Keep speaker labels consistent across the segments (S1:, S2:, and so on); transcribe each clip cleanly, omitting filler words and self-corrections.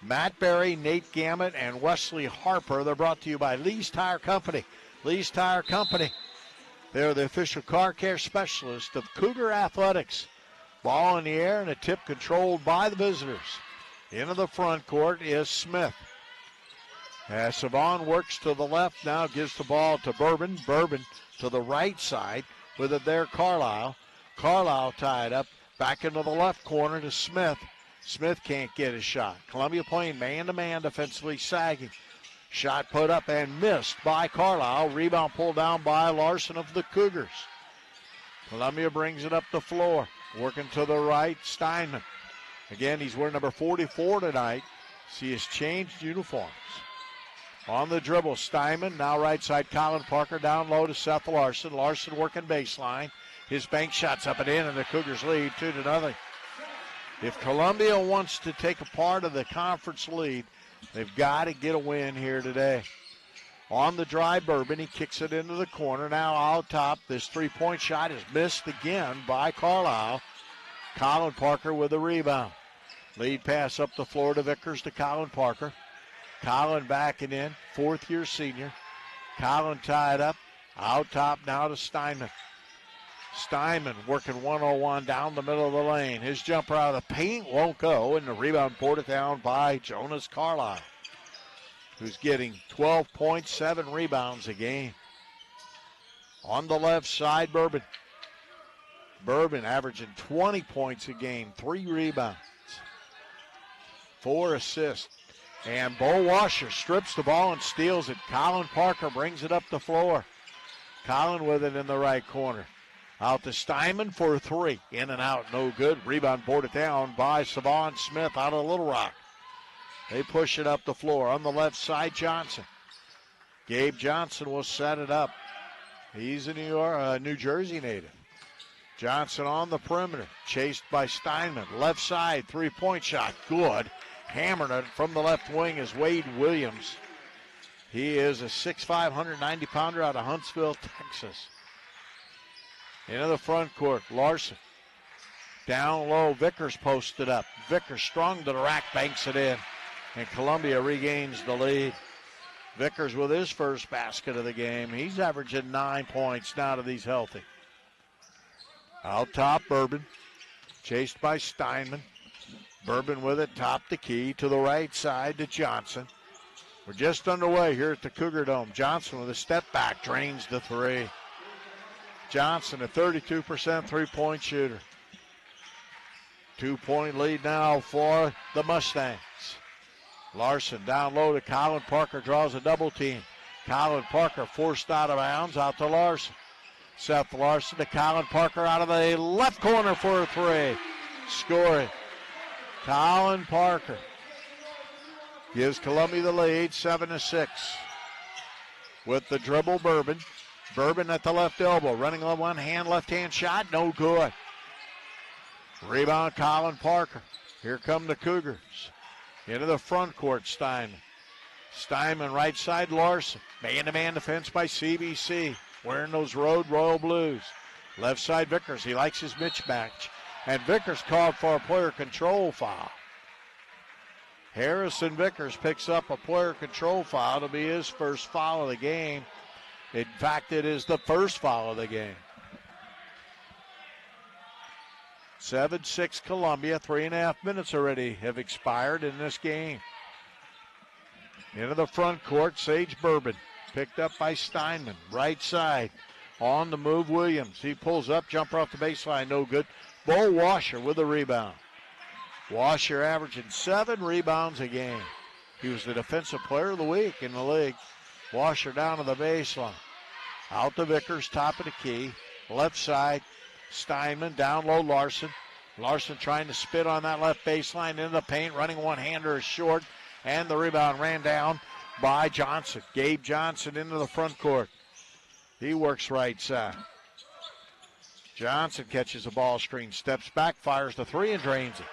S1: Matt Berry, Nate Gammett, and Wesley Harper. They're brought to you by Lee's Tire Company. Lee's Tire Company. They're the official car care specialist of Cougar Athletics. Ball in the air and a tip controlled by the visitors. Into the front court is Smith. As Savon works to the left now, gives the ball to Bourbon. Bourbon to the right side with it there, Carlisle. Carlisle tied up. Back into the left corner to Smith. Smith can't get his shot. Columbia playing man-to-man defensively, sagging. Shot put up and missed by Carlisle. Rebound pulled down by Larson of the Cougars. Columbia brings it up the floor. Working to the right, Steinman. Again, he's wearing number 44 tonight. See, he's changed uniforms. On the dribble, Steinman. Now right side, Colin Parker down low to Seth Larson. Larson working baseline. His bank shot's up and in, and the Cougars lead 2-0. If Columbia wants to take a part of the conference lead, they've got to get a win here today. On the drive, Bourbon. He kicks it into the corner. Now out top. This three-point shot is missed again by Carlisle. Colin Parker with a rebound. Lead pass up the floor to Vickers to Colin Parker. Colin backing in, fourth-year senior. Colin tied up. Out top now to Steinman. Steinman working 1-on-1 down the middle of the lane. His jumper out of the paint won't go, and the rebound poured down by Jonas Carlisle, who's getting 12.7 rebounds a game. On the left side, Bourbon. Bourbon averaging 20 points a game, 3 rebounds, 4 assists. And Bo Washer strips the ball and steals it. Colin Parker brings it up the floor. Colin with it in the right corner. Out to Steinman for 3. In and out, no good. Rebound poured down by Savon Smith out of Little Rock. They push it up the floor. On the left side, Johnson. Gabe Johnson will set it up. He's a New Jersey native. Johnson on the perimeter, chased by Steinman. Left side, three-point shot, good. Hammered it from the left wing is Wade Williams. He is a 6'5", 190-pounder out of Huntsville, Texas. Into the front court, Larson. Down low, Vickers posted up. Vickers strong to the rack, banks it in. And Columbia regains the lead. Vickers with his first basket of the game. He's averaging 9 points now that he's healthy. Out top, Bourbon. Chased by Steinman. Bourbon with it, top the key to the right side to Johnson. We're just underway here at the Cougar Dome. Johnson with a step back, drains the 3. Johnson, a 32% three-point shooter. 2-point lead now for the Mustangs. Larson down low to Colin Parker, draws a double team. Colin Parker forced out of bounds, out to Larson. Seth Larson to Colin Parker out of the left corner for a 3. Scoring. Colin Parker gives Columbia the lead, 7-6. With the dribble, Bourbon. Bourbon at the left elbow, running on one hand, left-hand shot, no good. Rebound, Colin Parker. Here come the Cougars. Into the front court, Steinman. Steinman right side, Larson. Man-to-man defense by CBC. Wearing those road Royal Blues. Left side, Vickers. He likes his mismatch. And Vickers called for a player control foul. Harrison Vickers picks up a player control foul to be his first foul of the game. In fact, it is the first foul of the game. 7-6 Columbia. 3.5 minutes already have expired in this game. Into the front court, Sage Bourbon. Picked up by Steinman. Right side. On the move, Williams. He pulls up, jumper off the baseline, no good. Bo Washer with a rebound. Washer averaging 7 rebounds a game. He was the defensive player of the week in the league. Washer down to the baseline. Out to Vickers, top of the key. Left side, Steinman, down low, Larson. Larson trying to spit on that left baseline into the paint, running one-hander is short, and the rebound ran down by Johnson. Gabe Johnson into the front court. He works right side. Johnson catches the ball screen, steps back, fires the 3, and drains it.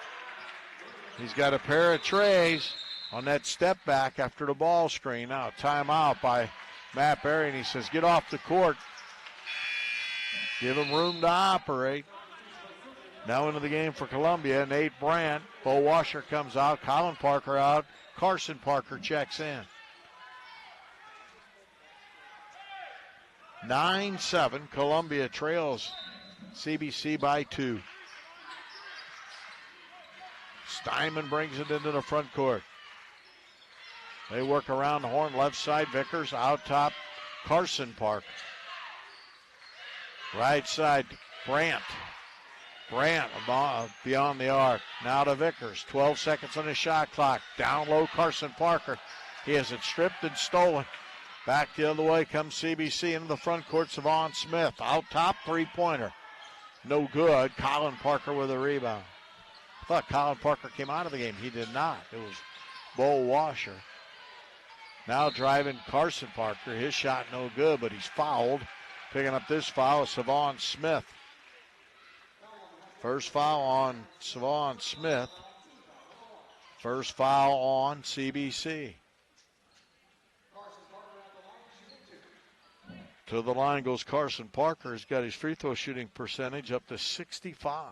S1: He's got a pair of trays on that step back after the ball screen. Now, timeout by Matt Berry, and he says, get off the court. Give him room to operate. Now into the game for Columbia, Nate Brandt. Bo Washer comes out, Colin Parker out, Carson Parker checks in. 9-7, Columbia trails CBC by 2. Steinman brings it into the front court. They work around the horn, left side, Vickers, out top, Carson Park. Right side, Brandt. Brandt beyond the arc. Now to Vickers. 12 seconds on the shot clock. Down low, Carson Parker. He has it stripped and stolen. Back the other way comes CBC into the front court. Savon Smith. Out top, three-pointer. No good. Colin Parker with a rebound. I thought Colin Parker came out of the game. He did not. It was Bo Washer. Now driving Carson Parker. His shot no good, but he's fouled. Picking up this foul is Savon Smith. First foul on Savon Smith. First foul on CBC. To the line goes Carson Parker. He's got his free throw shooting percentage up to 65.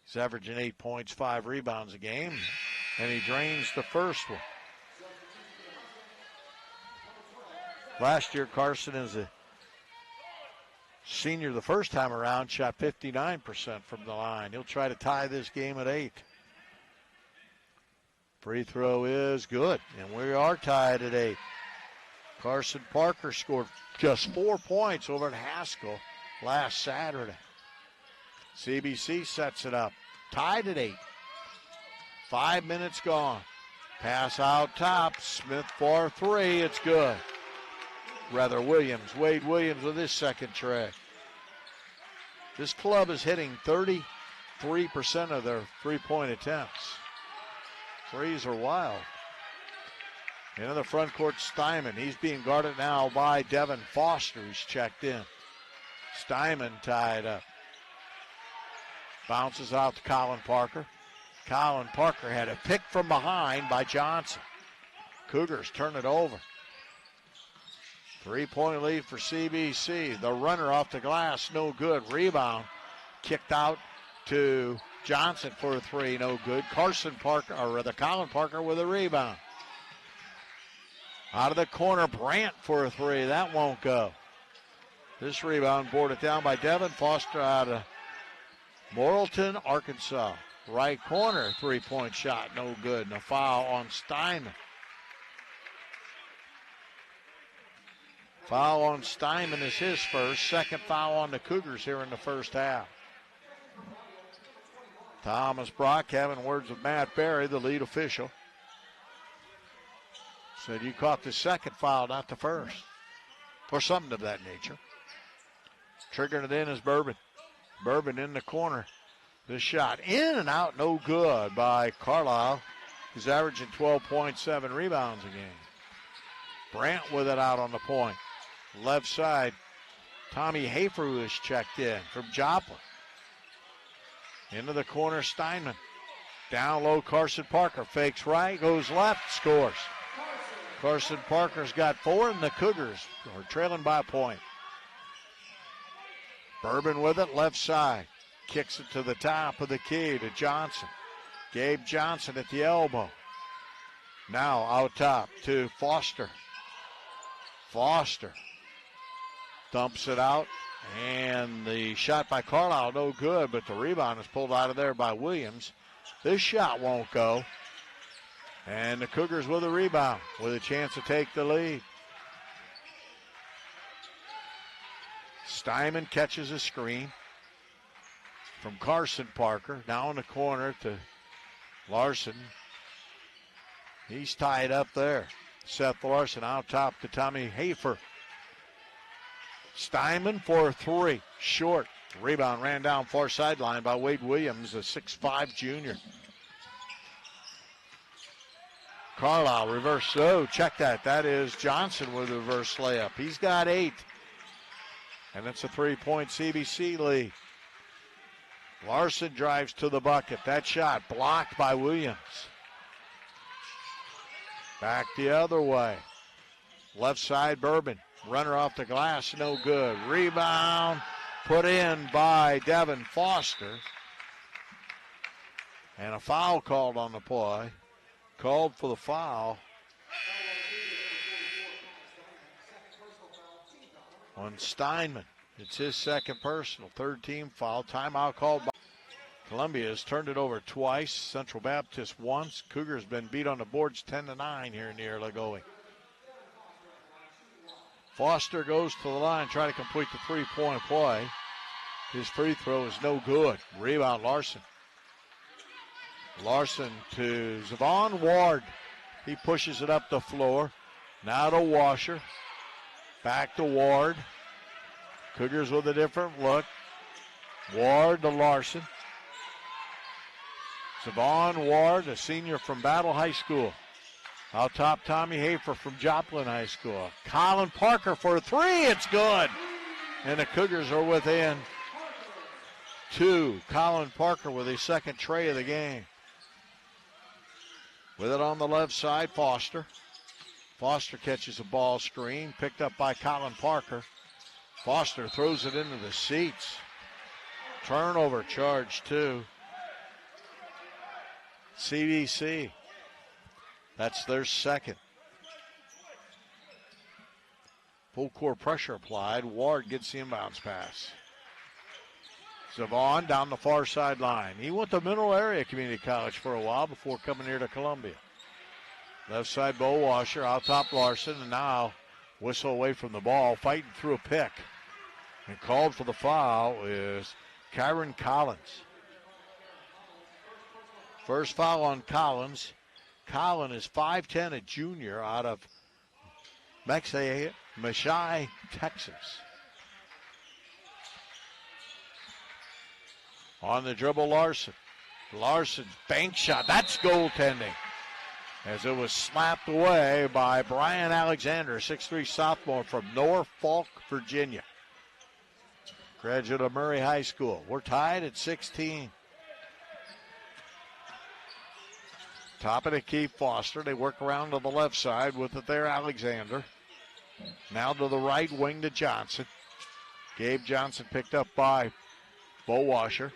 S1: He's averaging 8 points, 5 rebounds a game, and he drains the first one. Last year, Carson is a senior the first time around, shot 59% from the line. He'll try to tie this game at 8. Free throw is good, and we are tied at 8. Carson Parker scored just 4 points over at Haskell last Saturday. CBC sets it up, tied at 8. 5 minutes gone. Pass out top, Smith for 3, it's good. Wade Williams with his second try. This club is hitting 33% of their three-point attempts. Threes are wild. Into the front court, Steinman. He's being guarded now by Devin Foster, who's checked in. Steinman tied up. Bounces out to Colin Parker. Colin Parker had a pick from behind by Johnson. Cougars turn it over. 3-point lead for CBC. The runner off the glass, no good. Rebound kicked out to Johnson for a 3, no good. Colin Parker with a rebound. Out of the corner, Brandt for a 3. That won't go. This rebound boarded down by Devin Foster out of Morrilton, Arkansas. Right corner, 3-point shot, no good. And a foul on Steinman. Foul on Steinman is his first. Second foul on the Cougars here in the first half. Thomas Brock having words with Matt Berry, the lead official. Said you caught the second foul, not the first. Or something of that nature. Triggering it in is Bourbon. Bourbon in the corner. This shot in and out, no good by Carlisle. He's averaging 12.7 rebounds a game. Brandt with it out on the point. Left side, Tommy Hafer is checked in from Joplin. Into the corner, Steinman. Down low, Carson Parker. Fakes right, goes left, scores. Carson Parker's got 4, and the Cougars are trailing by a point. Bourbon with it, left side. Kicks it to the top of the key to Johnson. Gabe Johnson at the elbow. Now out top to Foster. Foster dumps it out, and the shot by Carlisle no good, but the rebound is pulled out of there by Williams. This shot won't go, and the Cougars with a rebound with a chance to take the lead. Steinman catches a screen from Carson Parker. Now in the corner to Larson. He's tied up there. Seth Larson out top to Tommy Hafer. Steinman for a 3. Short. Rebound ran down far sideline by Wade Williams, a 6'5 junior. Carlisle reverse. Oh, check that. That is Johnson with a reverse layup. He's got 8. And it's a 3-point CBC lead. Larson drives to the bucket. That shot blocked by Williams. Back the other way. Left side, Bourbon. Runner off the glass, no good. Rebound put in by Devin Foster. And a foul called on the play. Called for the foul on Steinman. It's his second personal, third team foul. Timeout called by Columbia. Has turned it over twice. Central Baptist once. Cougars been beat on the boards 10-9 here near Lagoe. Foster goes to the line, trying to complete the three-point play. His free throw is no good. Rebound Larson. Larson to Zavon Ward. He pushes it up the floor. Now to Washer. Back to Ward. Cougars with a different look. Ward to Larson. Zavon Ward, a senior from Battle High School. Out top, Tommy Hafer from Joplin High School. Colin Parker for a three. It's good. And the Cougars are within two. Colin Parker with his second tray of the game. With it on the left side, Foster. Foster catches a ball screen, picked up by Colin Parker. Foster throws it into the seats. Turnover charge too. CBC. That's their second. Full court pressure applied. Ward gets the inbounds pass. Zavon down the far sideline. He went to Mineral Area Community College for a while before coming here to Columbia. Left side, Bo Washer, out top Larson, and now whistle away from the ball, fighting through a pick. And called for the foul is Kyron Collins. First foul on Collins. Collins is 5'10", a junior out of Mexi, Texas. On the dribble, Larson. Larson's bank shot. That's goaltending. As it was slapped away by Brian Alexander, 6'3" sophomore from Norfolk, Virginia. Graduate of Murray High School. We're tied at 16. Top of the key, Foster. They work around to the left side with it there, Alexander. Now to the right wing to Johnson. Gabe Johnson picked up by Bo Washer.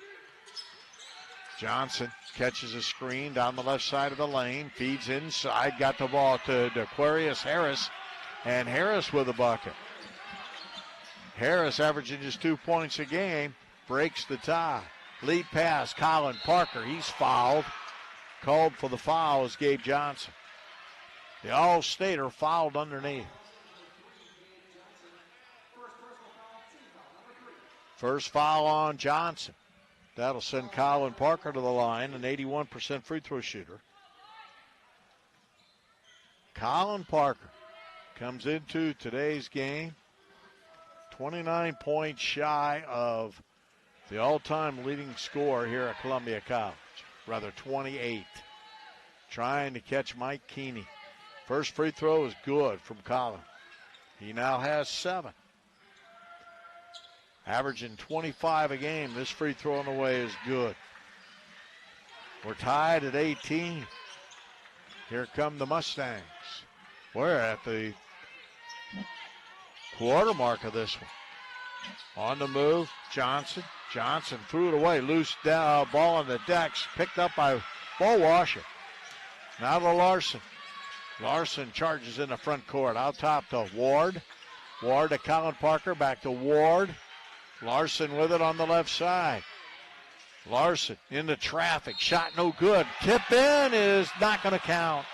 S1: Johnson catches a screen down the left side of the lane, feeds inside, got the ball to Aquarius Harris, and Harris with a bucket. Harris, averaging just 2 points a game, breaks the tie. Lead pass, Colin Parker, he's fouled. Called for the foul is Gabe Johnson. The All-Stater fouled underneath. First foul on Johnson. That'll send Colin Parker to the line, an 81% free throw shooter. Colin Parker comes into today's game 29 points shy of the all-time leading scorer here at Columbia College. Rather, 28. Trying to catch Mike Keeney. First free throw is good from Colin. He now has 7. Averaging 25 a game. This free throw on the way is good. We're tied at 18. Here come the Mustangs. We're at the quarter mark of this one. On the move, Johnson. Johnson threw it away. Loose ball on the decks. Picked up by Bo Washer. Now to Larson. Larson charges in the front court. Out top to Ward. Ward to Colin Parker. Back to Ward. Larson with it on the left side. Larson into traffic. Shot no good. Tip in is not going to count.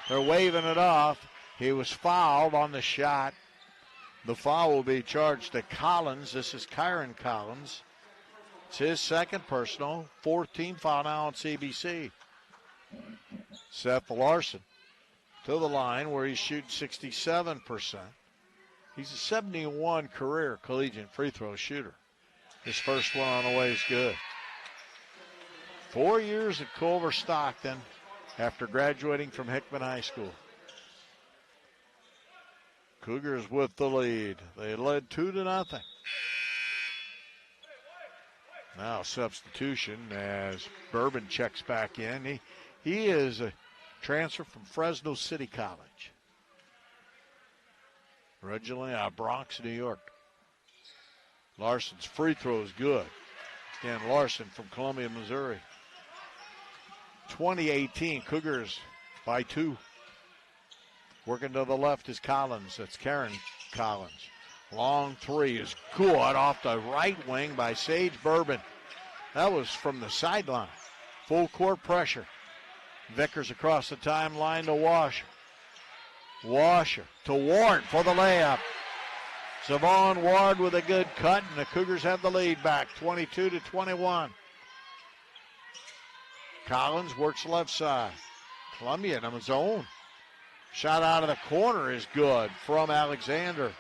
S1: They're waving it off. He was fouled on the shot. The foul will be charged to Collins. This is Kyron Collins. It's his second personal. 14 foul now on CBC. Seth Larson to the line where he's shooting 67%. He's a 71 career collegiate free throw shooter. His first one on the way is good. 4 years at Culver Stockton after graduating from Hickman High School. Cougars with the lead. They led 2-0. Now substitution as Bourbon checks back in. He is a transfer from Fresno City College. Originally out of Bronx, New York. Larson's free throw is good. Again, Larson from Columbia, Missouri. 20-18. Cougars by 2. Working to the left is Collins. That's Karen Collins. Long three is good off the right wing by Sage Bourbon. That was from the sideline. Full court pressure. Vickers across the timeline to Washer. Washer to Ward for the layup. Savon Ward with a good cut, and the Cougars have the lead back, 22-21. Collins works left side. Columbia on his own. Shot out of the corner is good from Alexander.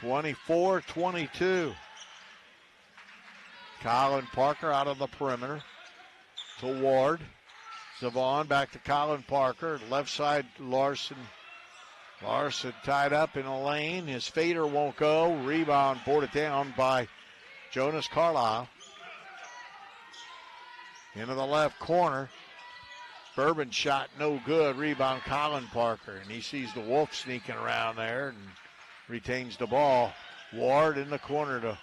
S1: (24-22). Colin Parker out of the perimeter to Ward. Savon back to Colin Parker. Left side, Larson. Larson tied up in a lane. His fader won't go. Rebound boarded down by Jonas Carlisle. Into the left corner. Bourbon shot no good. Rebound Colin Parker. And he sees the Wolf sneaking around there and retains the ball. Ward in the corner to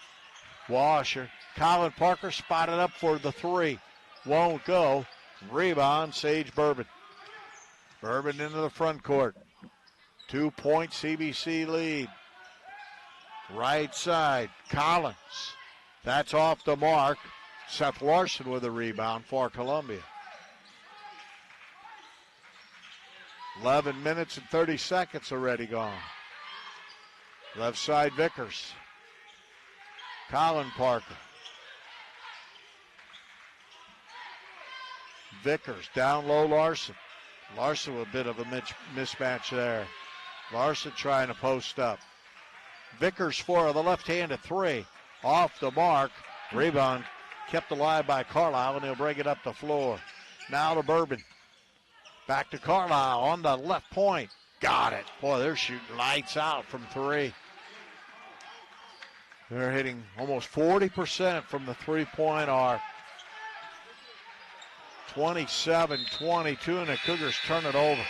S1: Washer. Colin Parker spotted up for the three. Won't go. Rebound, Sage Bourbon. Bourbon into the front court. 2-point CBC lead. Right side, Collins. That's off the mark. Seth Larson with a rebound for Columbia. 11 minutes and 30 seconds already gone. Left side, Vickers. Colin Parker. Vickers down low, Larson. Larson with a bit of a mismatch there. Larson trying to post up. Vickers for the left-handed three. Off the mark. Rebound kept alive by Carlisle, and he'll bring it up the floor. Now to Bourbon. Back to Carlisle on the left point. Got it. Boy, they're shooting lights out from three. They're hitting almost 40% from the three-point arc. 27-22, and the Cougars turn it over.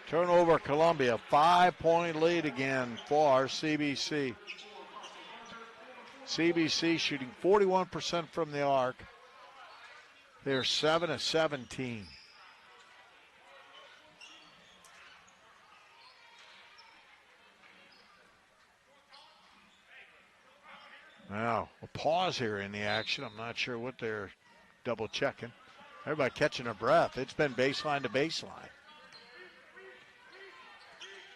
S1: Turnover Columbia. 5-point lead again for CBC. CBC shooting 41% from the arc. They're 7-17. Now, a pause here in the action. I'm not sure what they're double checking. Everybody catching their breath. It's been baseline to baseline.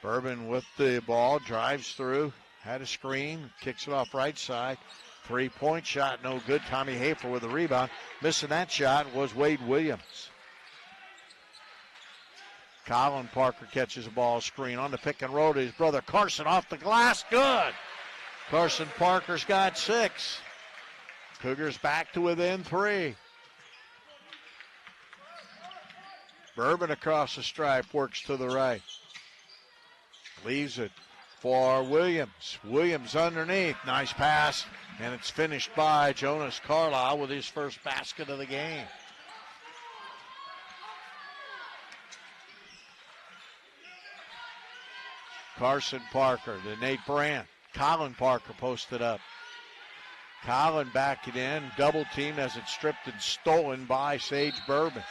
S1: Bourbon with the ball, drives through, had a screen, kicks it off right side. 3-point shot, no good. Tommy Hafer with the rebound. Missing that shot was Wade Williams. Colin Parker catches the ball, screen on the pick and roll to his brother Carson off the glass. Good. Carson Parker's got 6. Cougars back to within 3. Bourbon across the stripe, works to the right. Leaves it for Williams. Williams underneath. Nice pass, and it's finished by Jonas Carlisle with his first basket of the game. Carson Parker to Nate Brandt. Colin Parker posted up. Colin backing in, double teamed as it's stripped and stolen by Sage Bourbon.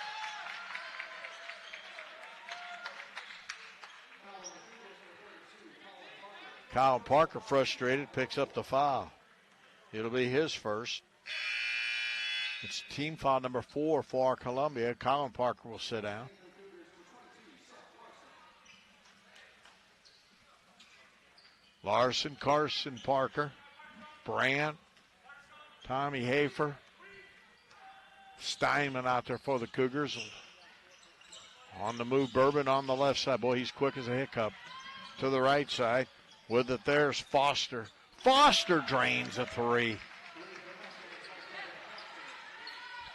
S1: Colin Parker frustrated, picks up the foul. It'll be his first. It's team foul number 4 for Columbia. Colin Parker will sit down. Larson, Carson Parker, Brandt, Tommy Hafer, Steinman out there for the Cougars. On the move, Bourbon on the left side. Boy, he's quick as a hiccup. To the right side. With it, there's Foster. Foster drains a 3.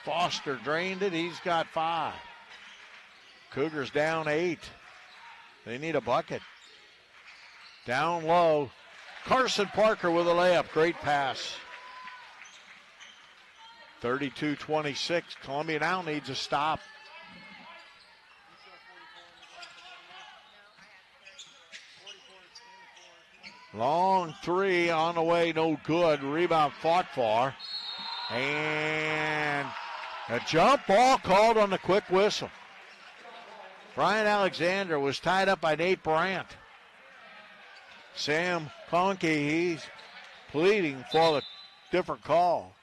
S1: Foster drained it. He's got 5. Cougars down 8. They need a bucket. Down low. Carson Parker with a layup. Great pass. 32-26. Columbia now needs a stop. Long three on the way, no good. Rebound fought for. And a jump ball called on the quick whistle. Brian Alexander was tied up by Nate Brandt. Sam Conkey, he's pleading for a different call.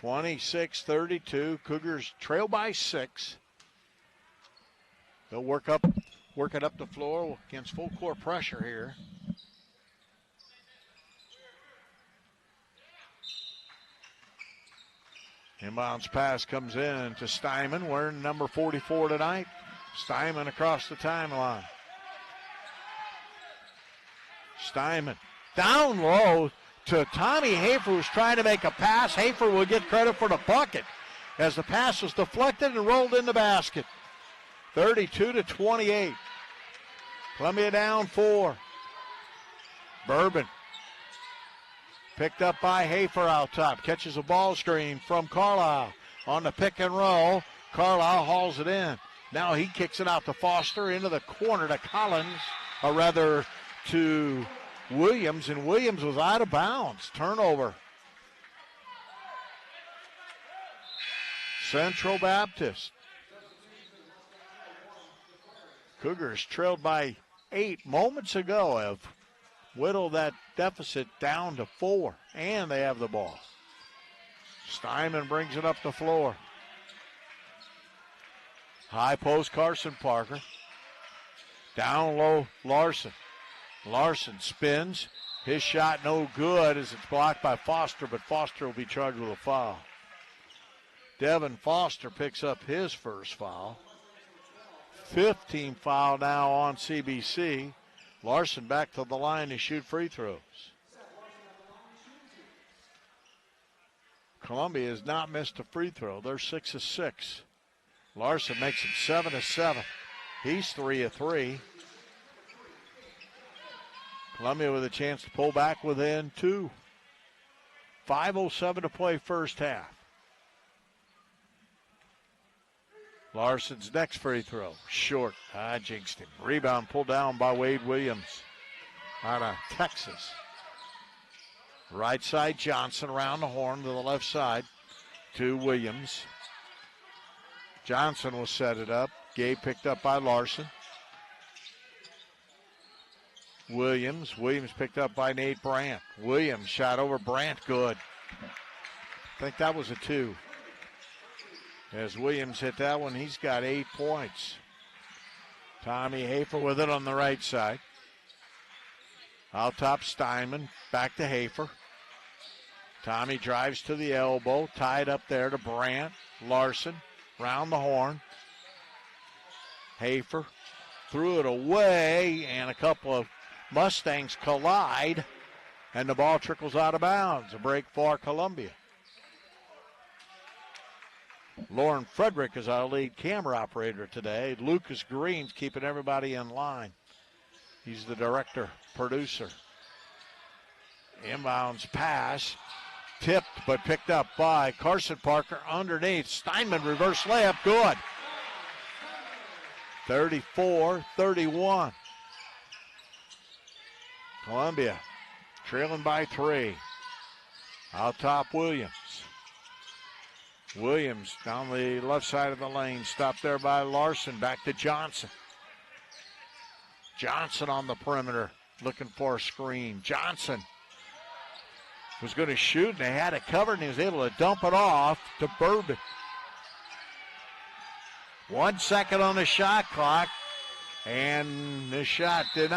S1: 26-32. Cougars trail by 6. They'll work it up the floor against full court pressure here. Inbounds pass comes in to Steinman, wearing number 44 tonight. Steinman across the timeline. Steinman down low to Tommy Hafer, who's trying to make a pass. Hafer will get credit for the bucket as the pass was deflected and rolled in the basket. 32-28. Columbia down 4. Bourbon picked up by Hafer out top. Catches a ball screen from Carlisle on the pick and roll. Carlisle hauls it in. Now he kicks it out to Foster into the corner to Collins, or rather to Williams, and Williams was out of bounds. Turnover. Central Baptist. Cougars trailed by 8 moments ago, have whittled that deficit down to 4, and they have the ball. Steinman brings it up the floor. High post, Carson Parker. Down low, Larson. Larson spins. His shot no good as it's blocked by Foster, but Foster will be charged with a foul. Devin Foster picks up his first foul. 15th foul now on CBC. Larson back to the line to shoot free throws. Columbia has not missed a free throw. They're 6 of 6. Larson makes it 7 of 7. He's 3 of 3. Columbia with a chance to pull back within 2. 5:07 to play first half. Larson's next free throw, short. Jinxed him. Rebound pulled down by Wade Williams out of Texas. Right side, Johnson around the horn to the left side to Williams. Johnson will set it up. Gabe picked up by Larson. Williams picked up by Nate Brandt. Williams shot over Brandt, good. I think that was a 2. As Williams hit that one, he's got 8 points. Tommy Hafer with it on the right side. Out top, Steinman, back to Hafer. Tommy drives to the elbow, tied up there to Brandt. Larson, round the horn. Hafer threw it away, and a couple of Mustangs collide, and the ball trickles out of bounds. A break for Columbia. Lauren Frederick is our lead camera operator today. Lucas Green's keeping everybody in line. He's the director, producer. Inbounds pass, tipped but picked up by Carson Parker underneath. Steinman reverse layup, good. 34-31. Columbia trailing by 3. Out top, Williams. Williams down the left side of the lane, stopped there by Larson, back to Johnson. Johnson on the perimeter, looking for a screen. Johnson was going to shoot, and they had it covered, and he was able to dump it off to Bourbon. 1 second on the shot clock, and the shot did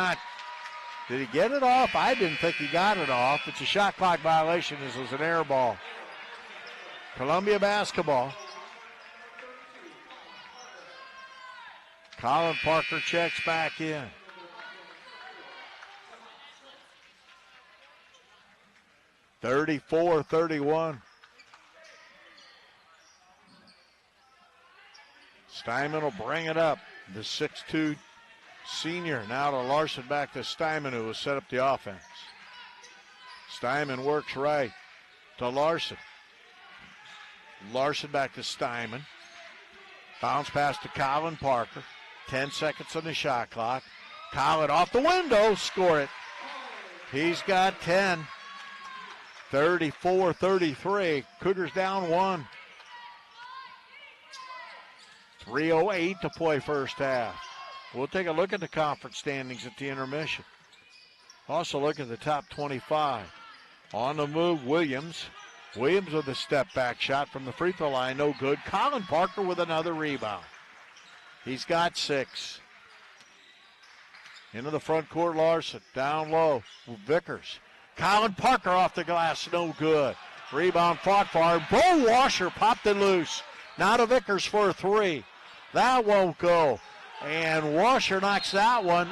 S1: he get it off? I didn't think he got it off. It's a shot clock violation. This was an air ball. Columbia basketball. Colin Parker checks back in. (34-31). Steinman will bring it up. The 6'2" senior now to Larson, back to Steinman, who will set up the offense. Steinman works right to Larson. Larson back to Steinman. Bounce pass to Colin Parker. 10 seconds on the shot clock. Collin off the window, score it. He's got 10. 34-33. Cougars down 1. 3:08 to play first half. We'll take a look at the conference standings at the intermission. Also look at the top 25. On the move, Williams. Williams with a step-back shot from the free throw line, no good. Collin Parker with another rebound. He's got 6. Into the front court, Larson. Down low, Vickers. Collin Parker off the glass, no good. Rebound fought for. Bo Washer popped it loose. Now to Vickers for a 3. That won't go. And Washer knocks that one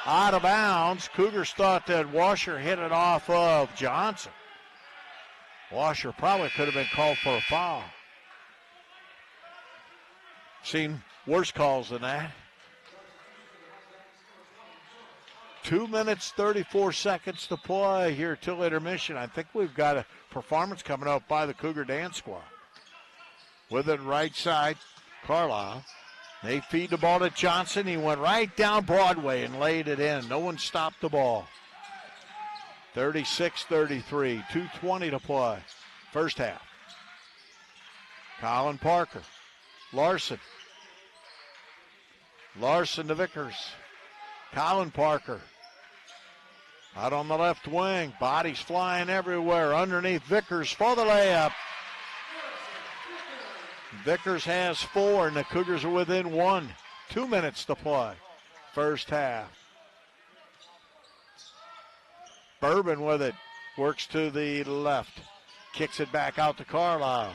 S1: out of bounds. Cougars thought that Washer hit it off of Johnson. Washer probably could have been called for a foul. Seen worse calls than that. 2 minutes, 34 seconds to play here till intermission. I think we've got a performance coming up by the Cougar Dance Squad. With it right side, Carlisle. They feed the ball to Johnson. He went right down Broadway and laid it in. No one stopped the ball. 36-33, 2:20 to play. First half. Collin Parker. Larson. Larson to Vickers. Collin Parker. Out on the left wing. Bodies flying everywhere. Underneath Vickers for the layup. Vickers has 4, and the Cougars are within 1. 2 minutes to play. First half. Bourbon with it. Works to the left. Kicks it back out to Carlisle.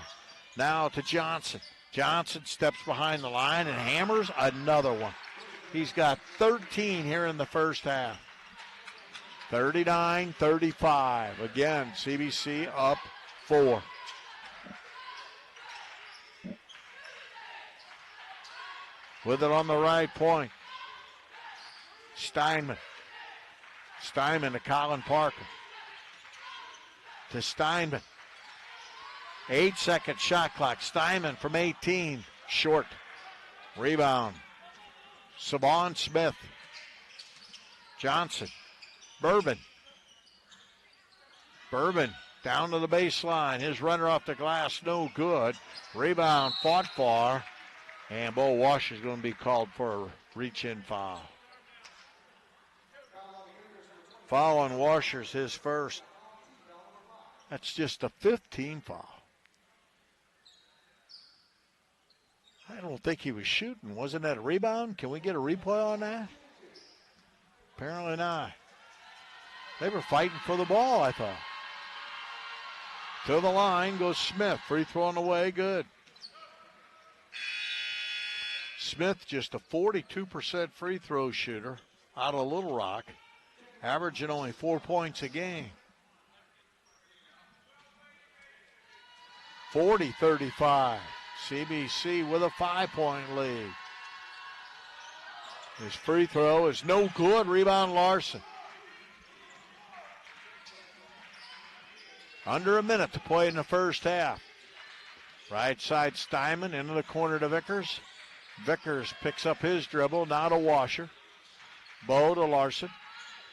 S1: Now to Johnson. Johnson steps behind the line and hammers another one. He's got 13 here in the first half. 39-35. Again, CBC up 4. With it on the right point. Steinman. Steinman to Collin Parker. To Steinman. 8-second shot clock. Steinman from 18. Short. Rebound. Savon Smith. Johnson. Bourbon. Bourbon down to the baseline. His runner off the glass, no good. Rebound fought for. And Bo Washer is going to be called for a reach-in foul. Foul on Washer's his first. That's just a 15 foul. I don't think he was shooting. Wasn't that a rebound? Can we get a replay on that? Apparently not. They were fighting for the ball, I thought. To the line goes Smith. Free throw on the way, good. Smith just a 42% free throw shooter out of Little Rock, averaging only 4 points a game. 40-35. CBC with a 5-point lead. His free throw is no good. Rebound Larson. Under a minute to play in the first half. Right side Steinman into the corner to Vickers. Vickers picks up his dribble, now to Washer. Bo to Larson.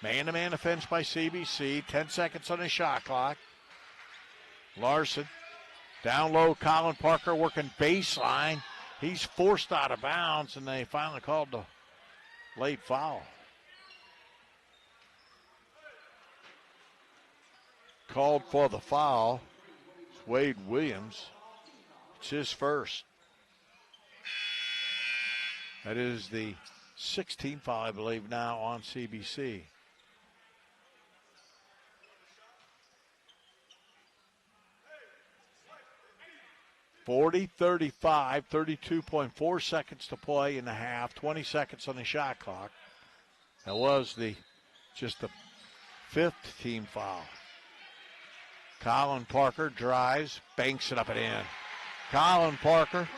S1: Man-to-man defense by CBC. 10 seconds on the shot clock. Larson. Down low, Collin Parker working baseline. He's forced out of bounds, and they finally called the late foul. Called for the foul. It's Wade Williams. It's his first. That is the 16th foul, I believe, now on CBC. (40-35), 32.4 seconds to play in the half, 20 seconds on the shot clock. That was just the 5th team foul. Collin Parker drives, banks it up and in. Collin Parker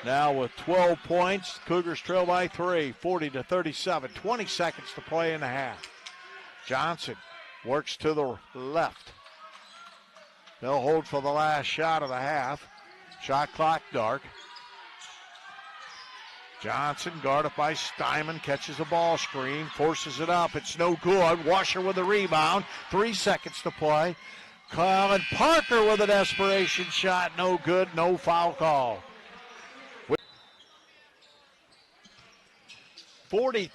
S1: now with 12 points. Cougars trail by 3, 40-37. 20 seconds to play in the half. Johnson works to the left. They'll hold for the last shot of the half. Shot clock dark. Johnson guarded by Steinman, catches a ball screen, forces it up. It's no good. Washer with the rebound. 3 seconds to play. Colin Parker with a desperation shot. No good. No foul call. 40-37.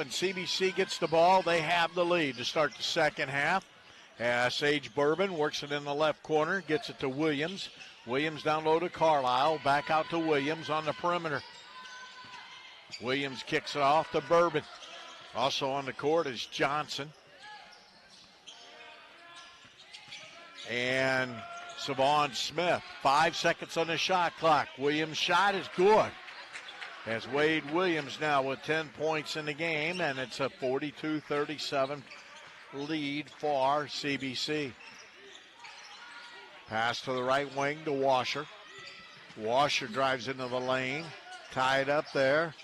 S1: CBC gets the ball. They have the lead to start the second half. Sage Bourbon works it in the left corner. Gets it to Williams. Williams down low to Carlisle. Back out to Williams on the perimeter. Williams kicks it off to Bourbon. Also on the court is Johnson. And Savon Smith. 5 seconds on the shot clock. Williams' shot is good. As Wade Williams now with 10 points in the game, and it's a 42-37 lead for CBC. Pass to the right wing to Washer. Washer drives into the lane. Tied up there.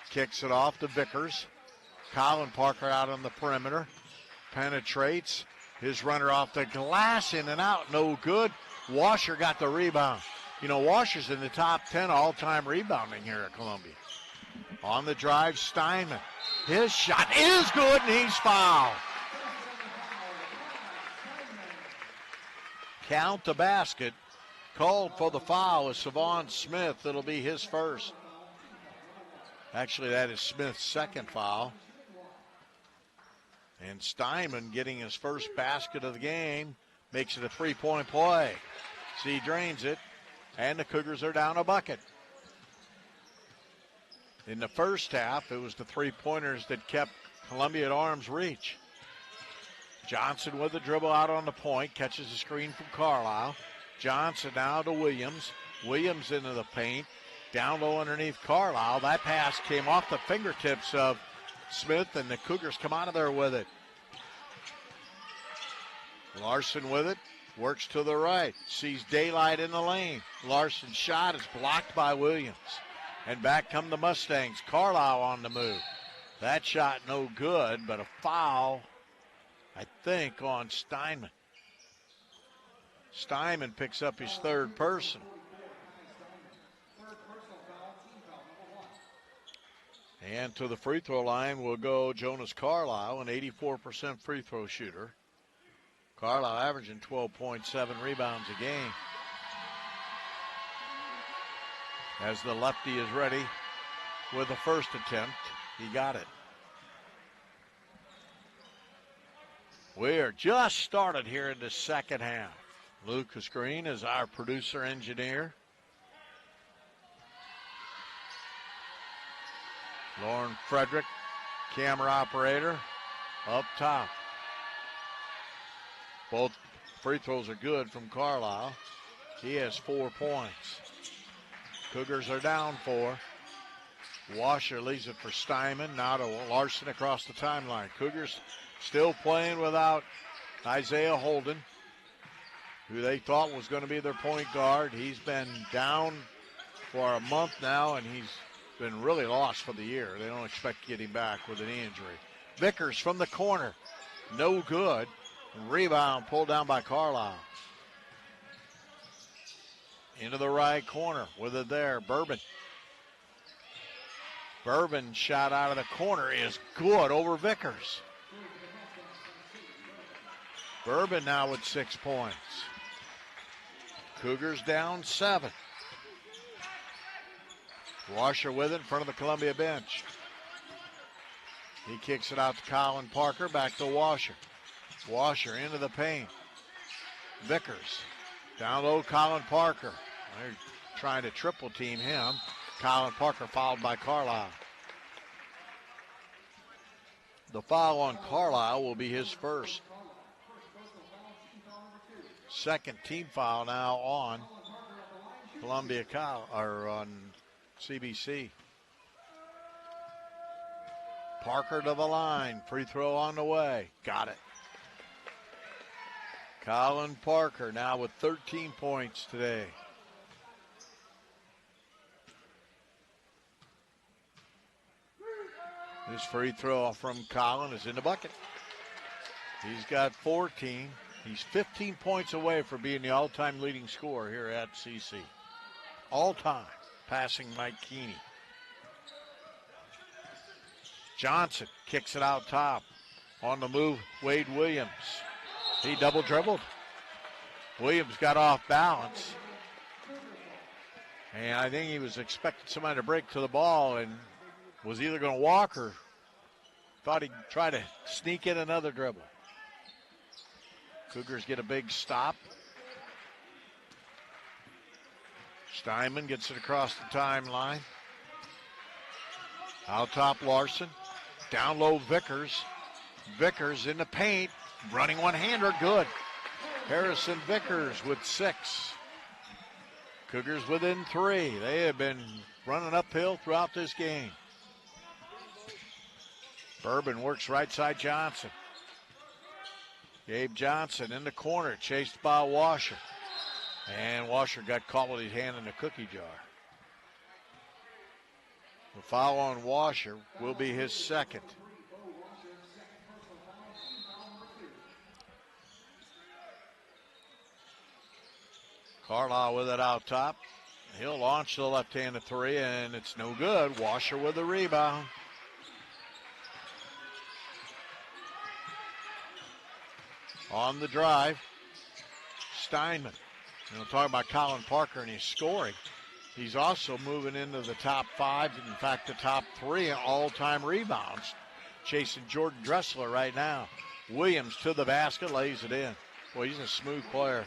S1: Kicks it off to Vickers. Colin Parker out on the perimeter. Penetrates. His runner off the glass, in and out. No good. Washer got the rebound. You know, Washer's in the top 10 all-time rebounding here at Columbia. On the drive, Steinman. His shot is good, and he's fouled. Count the basket. Called for the foul is Savon Smith. It'll be his first. Actually, that is Smith's second foul. And Steinman getting his first basket of the game. Makes it a three-point play. See, drains it. And the Cougars are down a bucket. In the first half, it was the three-pointers that kept Columbia at arm's reach. Johnson with the dribble out on the point. Catches the screen from Carlisle. Johnson now to Williams. Williams into the paint. Down low underneath Carlisle. That pass came off the fingertips of Smith, and the Cougars come out of there with it. Larson with it. Works to the right. Sees daylight in the lane. Larson's shot is blocked by Williams. And back come the Mustangs. Carlisle on the move. That shot no good, but a foul, I think, on Steinman. Steinman picks up his third personal. And to the free throw line will go Jonas Carlisle, an 84% free throw shooter. Carlisle averaging 12.7 rebounds a game. As the lefty is ready with the first attempt, he got it. We're just started here in the second half. Lucas Green is our producer engineer. Lauren Frederick, camera operator, up top. Both free throws are good from Carlisle. He has 4 points. Cougars are down 4. Washer leaves it for Steinman. Now to Larson across the timeline. Cougars still playing without Isaiah Holden, who they thought was going to be their point guard. He's been down for a month now, and he's been really lost for the year. They don't expect to get him back with an knee injury. Vickers from the corner. No good. Rebound pulled down by Carlisle. Into the right corner with it there. Bourbon. Bourbon shot out of the corner is good over Vickers. Bourbon now with 6 points. Cougars down 7. Washer with it in front of the Columbia bench. He kicks it out to Colin Parker, back to Washer. Washer into the paint. Vickers. Down low, Colin Parker. They're trying to triple team him. Colin Parker fouled by Carlisle. The foul on Carlisle will be his first. Second team foul now on Columbia or on CBC. Parker to the line. Free throw on the way. Got it. Colin Parker now with 13 points today. This free throw from Colin is in the bucket. He's got 14. He's 15 points away from being the all-time leading scorer here at CC. All-time, passing Mike Keeney. Johnson kicks it out top. On the move, Wade Williams. He double dribbled. Williams got off balance. And I think he was expecting somebody to break to the ball and was either going to walk or thought he'd try to sneak in another dribble. Cougars get a big stop. Steinman gets it across the timeline. Out top, Larson. Down low, Vickers. Vickers in the paint. Running one-hander, good. Harrison Vickers with 6. Cougars within 3. They have been running uphill throughout this game. Bourbon works right side Johnson. Gabe Johnson in the corner, chased by Washer. And Washer got caught with his hand in the cookie jar. The foul on Washer will be his second. Carlisle with it out top. He'll launch the left-handed 3, and it's no good. Washer with the rebound. On the drive, Steinman. Talking about Colin Parker and his scoring. He's also moving into the top 5, in fact, the top 3 all-time rebounds. Chasing Jordan Dressler right now. Williams to the basket, lays it in. Boy, he's a smooth player.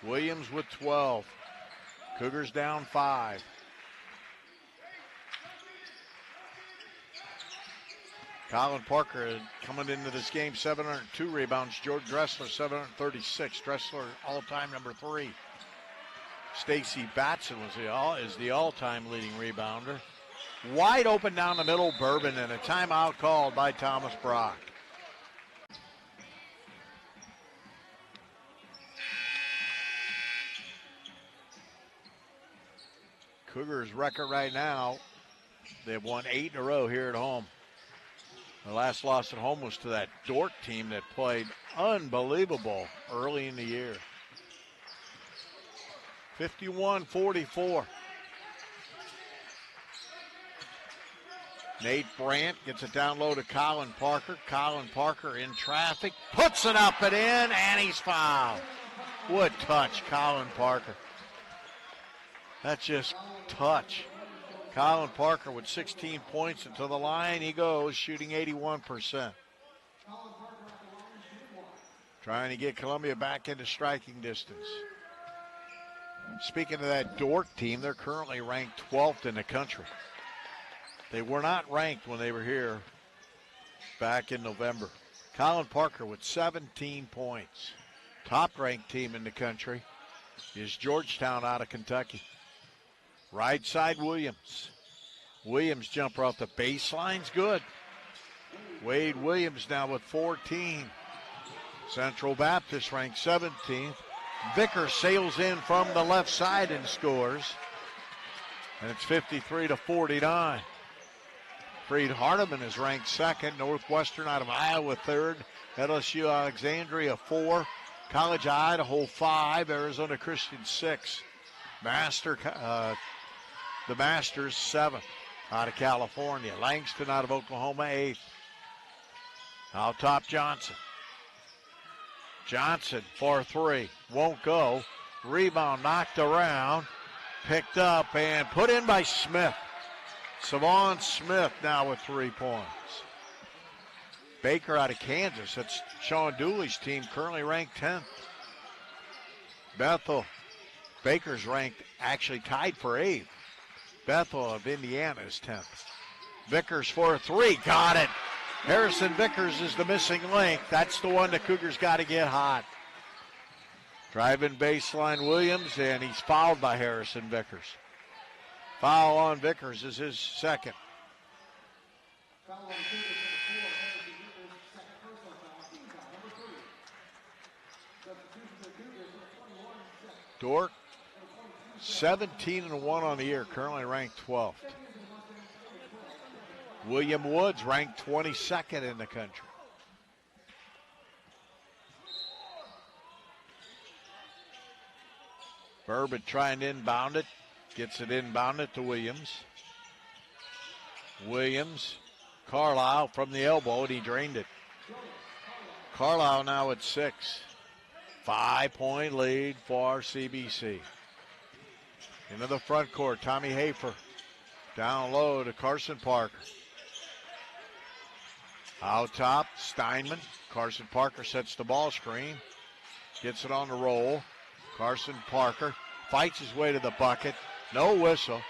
S1: Williams with 12. Cougars down 5. Colin Parker coming into this game, 702 rebounds. Jordan Dressler, 736. Dressler, all-time number 3. Stacy Batson is the all-time leading rebounder. Wide open down the middle, Bourbon, and a timeout called by Thomas Brock. Cougars' record right now, they've won 8 in a row here at home. The last loss at home was to that Dordt team that played unbelievable early in the year. 51-44. Nate Brandt gets it down low to Colin Parker. Colin Parker in traffic, puts it up and in, and he's fouled. What touch, Colin Parker. That's just touch. Colin Parker with 16 points, and to the line he goes, shooting 81%. Trying to get Columbia back into striking distance. Speaking of that Dordt team, they're currently ranked 12th in the country. They were not ranked when they were here back in November. Colin Parker with 17 points. Top-ranked team in the country is Georgetown out of Kentucky. Right side, Williams. Williams jumper off the baseline's good. Wade Williams now with 14. Central Baptist ranked 17th. Vickers sails in from the left side and scores. And it's 53-49. Freed Hardeman is ranked 2nd. Northwestern out of Iowa 3rd. LSU Alexandria 4. College of Idaho 5. Arizona Christian 6. The Masters 7th out of California. Langston out of Oklahoma 8th. Out top, Johnson. Johnson for 3. Won't go. Rebound knocked around. Picked up and put in by Smith. Savon Smith now with 3 points. Baker out of Kansas. That's Sean Dooley's team, currently ranked 10th. Bethel. Baker's ranked, actually tied for 8th. Bethel of Indiana is 10th. Vickers for 3. Got it. Harrison Vickers is the missing link. That's the one the Cougars got to get hot. Driving baseline Williams, and he's fouled by Harrison Vickers. Foul on Vickers is his second. Dordt, 17-1 on the year, currently ranked 12th. William Woods ranked 22nd in the country. Bourbon trying to inbound it. Gets it inbounded to Williams. Williams Carlisle from the elbow, and he drained it. Carlisle now at 6. 5-point lead for CBC. Into the front court, Tommy Hafer. Down low to Carson Parker. Out top, Steinman. Carson Parker sets the ball screen. Gets it on the roll. Carson Parker fights his way to the bucket. No whistle.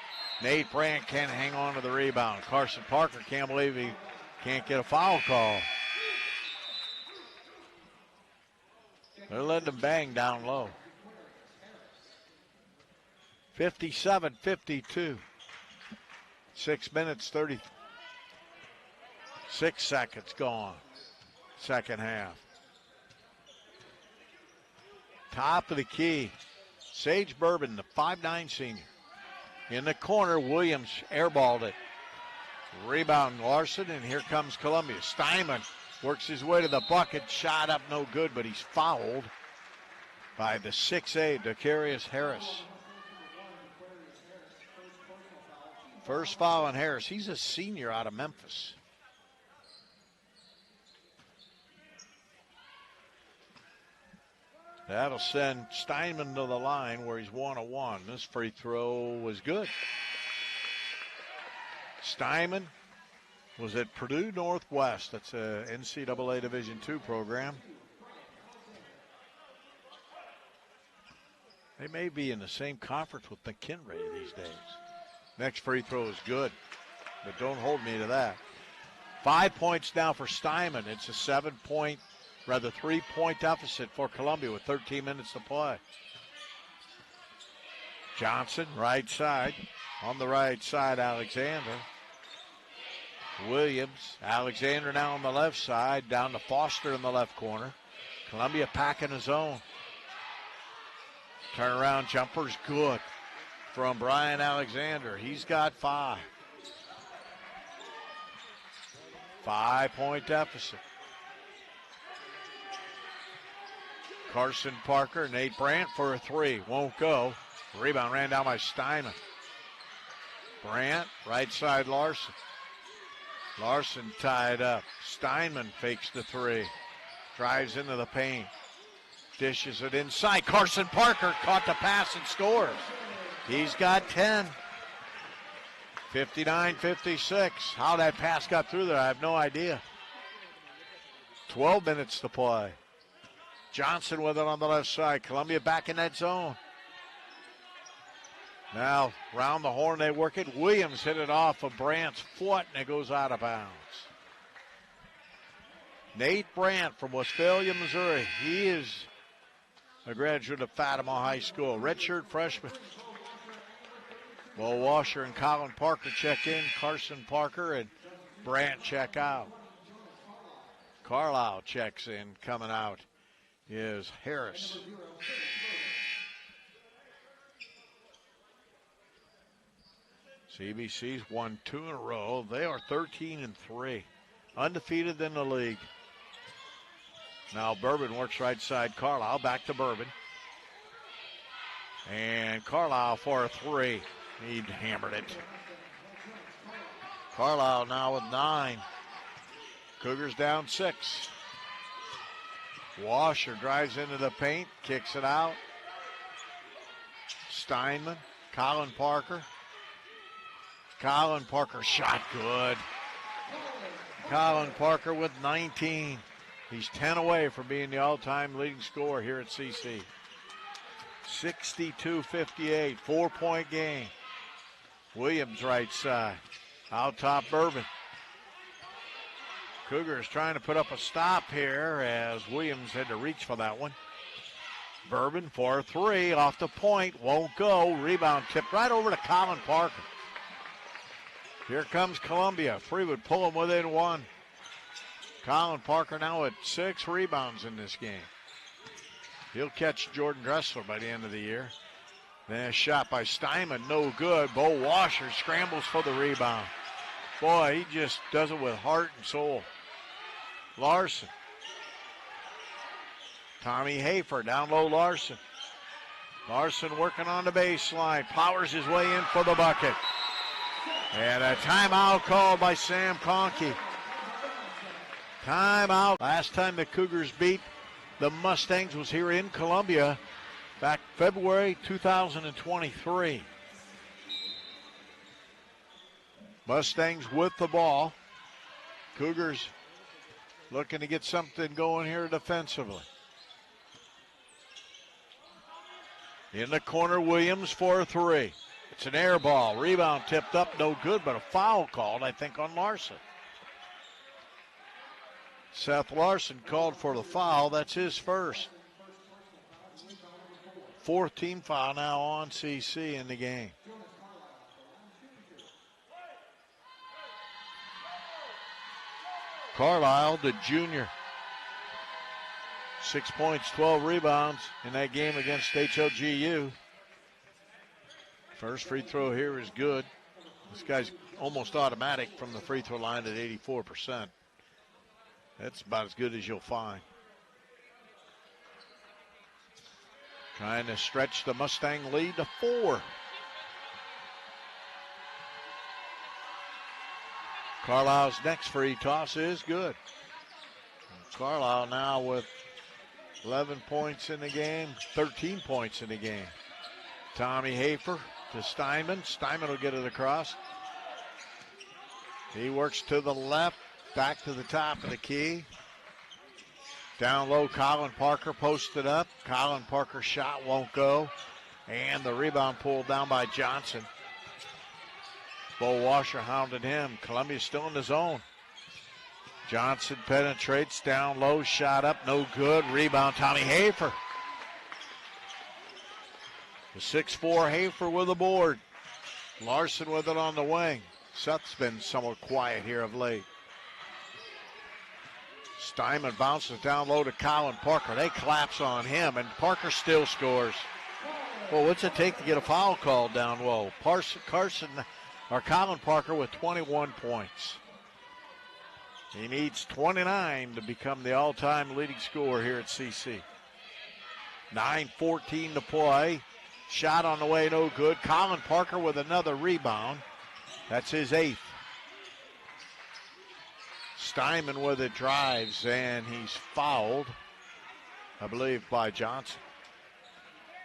S1: Nate Brandt can't hang on to the rebound. Carson Parker can't believe he can't get a foul call. They're letting him bang down low. 57-52. 6 minutes, 36 seconds gone. Second half. Top of the key. Sage Bourbon, the 5'9" senior. In the corner, Williams airballed it. Rebound Larson, and here comes Columbia. Steinman works his way to the bucket. Shot up no good, but he's fouled by the 6'8", Decarius Harris. First foul on Harris. He's a senior out of Memphis. That'll send Steinman to the line where he's 1-1. This free throw was good. Steinman was at Purdue Northwest. That's a NCAA Division II program. They may be in the same conference with McKinley these days. Next free throw is good, but don't hold me to that. 5 points now for Steinman. It's a 3-point deficit for Columbia with 13 minutes to play. Johnson, right side. On the right side, Alexander. Williams. Alexander now on the left side. Down to Foster in the left corner. Columbia packing his own. Turnaround jumper's good from Brian Alexander. He's got 5. 5-point deficit. Carson Parker, Nate Brandt for a 3. Won't go. Rebound ran down by Steinman. Brandt, right side Larson. Larson tied up. Steinman fakes the 3. Drives into the paint. Dishes it inside. Carson Parker caught the pass and scores. He's got 10. 59-56. How that pass got through there, I have no idea. 12 minutes to play. Johnson with it on the left side. Columbia back in that zone. Now, round the horn they work it. Williams hit it off of Brandt's foot, and it goes out of bounds. Nate Brandt from Westphalia, Missouri. He is a graduate of Fatima High School. Redshirt freshman. Bo Washer and Colin Parker check in. Carson Parker and Brandt check out. Carlisle checks in. Coming out is Harris. CBC's won 2 in a row. They are 13-3. Undefeated in the league. Now Bourbon works right side. Carlisle back to Bourbon. And Carlisle for a 3. He hammered it. Carlisle now with 9. Cougars down 6. Washer drives into the paint, kicks it out. Steinman, Colin Parker. Colin Parker shot good. Colin Parker with 19. He's 10 away from being the all-time leading scorer here at CC. 62-58, 4-point game. Williams right side. Out top Bourbon. Cougars trying to put up a stop here as Williams had to reach for that one. Bourbon for a 3 off the point. Won't go. Rebound tipped right over to Colin Parker. Here comes Columbia. Freewood pull them within 1. Colin Parker now at 6 rebounds in this game. He'll catch Jordan Dressler by the end of the year. Then a shot by Steinman, no good. Bo Washer scrambles for the rebound. Boy, he just does it with heart and soul. Larson. Tommy Hafer, down low Larson. Larson working on the baseline, powers his way in for the bucket. And a timeout called by Sam Conkey. Timeout. Last time the Cougars beat the Mustangs was here in Columbia back February 2023. Mustangs with the ball. Cougars looking to get something going here defensively. In the corner, Williams for 3. It's an air ball. Rebound tipped up, no good, but a foul called, I think, on Larson. Seth Larson called for the foul. That's his first. 4th team foul now on CC in the game. Carlisle, the junior. 6 points, 12 rebounds in that game against HLGU. First free throw here is good. This guy's almost automatic from the free throw line at 84%. That's about as good as you'll find. Trying to stretch the Mustang lead to 4. Carlisle's next free toss is good. Carlisle now with 11 points in the game, 13 points in the game. Tommy Hafer to Steinman. Steinman will get it across. He works to the left, back to the top of the key. Down low, Colin Parker posted up. Colin Parker's shot won't go. And the rebound pulled down by Johnson. Bo Washer hounded him. Columbia's still in the zone. Johnson penetrates down low, shot up, no good. Rebound, Tommy Hafer. The 6'4 Hafer with the board. Larson with it on the wing. Seth's been somewhat quiet here of late. Steinman bounces down low to Colin Parker. They collapse on him, and Parker still scores. Well, what's it take to get a foul called down low? Colin Parker with 21 points. He needs 29 to become the all-time leading scorer here at CC. 9:14 to play. Shot on the way, no good. Colin Parker with another rebound. That's his 8th. Steinman with it drives, and he's fouled, I believe, by Johnson.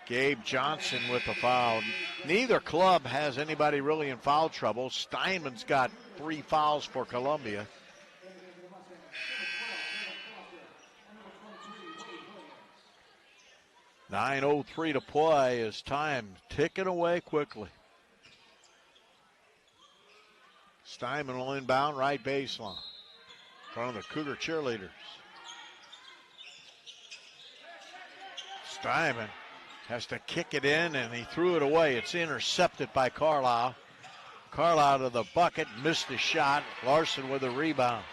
S1: Gabe Johnson with the foul. Neither club has anybody really in foul trouble. Steinman's got 3 fouls for Columbia. .903 to play as time ticking away quickly. Steinman will inbound right baseline in front of the Cougar cheerleaders. Steinman has to kick it in, and he threw it away. It's intercepted by Carlisle. Carlisle to the bucket, missed the shot. Larson with a rebound.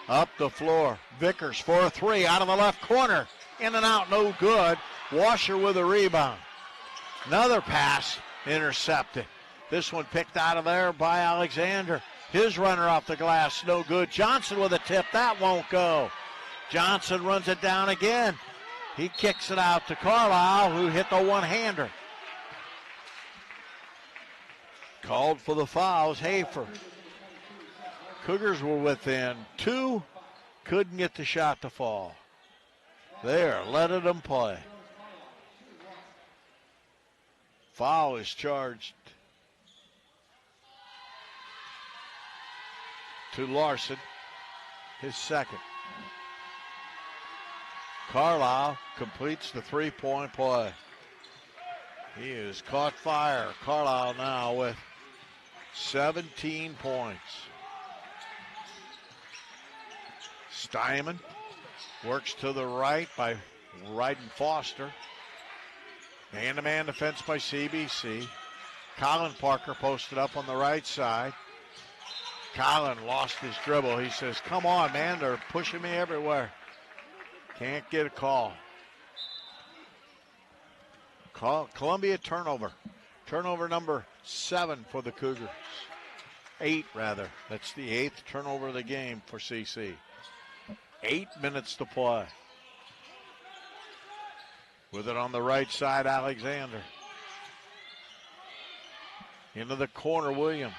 S1: Up the floor. Vickers for a 3 out of the left corner. In and out, no good. Washer with a rebound. Another pass intercepted. This one picked out of there by Alexander. His runner off the glass, no good. Johnson with a tip, that won't go. Johnson runs it down again. He kicks it out to Carlisle, who hit the one-hander. Called for the fouls, Hafer. Cougars were within 2, couldn't get the shot to fall. There, letting them play. Foul is charged to Larson, his 2nd. Carlisle completes the 3-point play. He has caught fire. Carlisle now with 17 points. Steinman works to the right by Ryden Foster. Man-to-man defense by CBC. Colin Parker posted up on the right side. Colin lost his dribble. He says, come on, man, they're pushing me everywhere. Can't get a call. Columbia turnover. Turnover number 7 for the Cougars. 8, rather. That's the 8th turnover of the game for CC. 8 minutes to play. With it on the right side, Alexander. Into the corner, Williams.